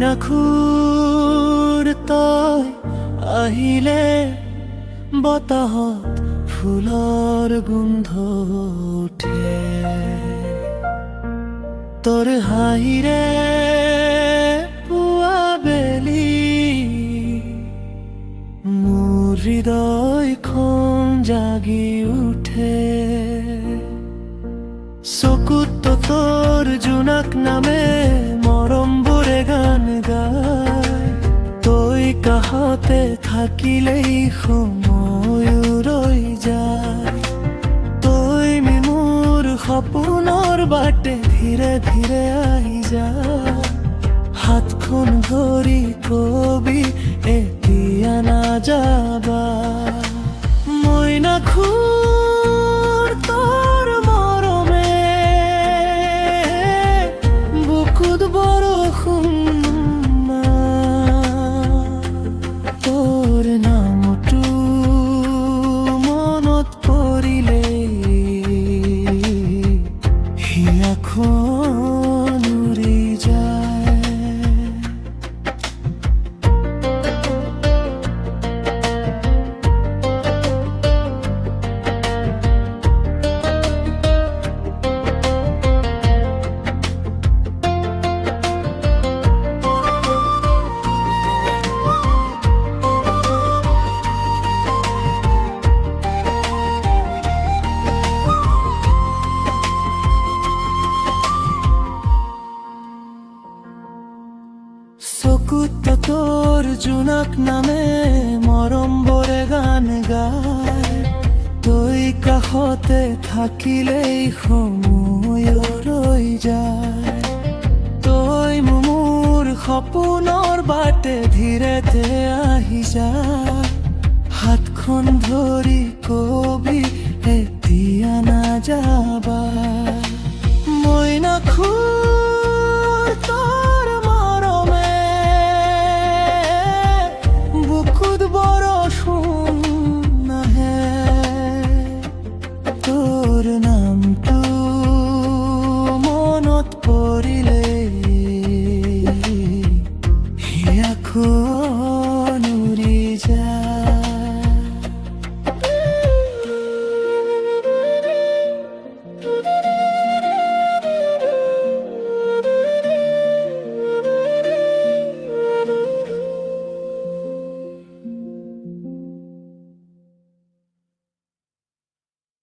মইনাখুৰ তই আহিলে বতাহত ফুলৰ গোন্ধ উঠে তোৰ হাঁহিৰে পুৱা বেলি মোৰ হৃদয়খন জাগি উঠে চকুত তোৰ জোনাক নামে মৰমবোৰে গান গায় তই কাষতে থাকিলেই সময় ৰৈ যায় তই মোৰ সপোনৰ বাটে ধীৰে ধীৰে আহি যা হাতখন ধৰি কবি এতিয়া নাযাবা মইনাখুৰ তোৰ মৰমে বুকুত বৰষুণ তোৰ নামটো মনত পৰিলে হিয়াখন উৰি যায় চকুত তোৰ জোনাক নামে মৰমবোৰে গান গায় তই কাষতে থাকিলেই সময় ৰৈ যায় তই মোৰ সপোনৰ বাটে ধীৰে ধীৰে আহি যা হাতখন ধৰি কবি এতিয়া নাযাবা মইনাখুৰ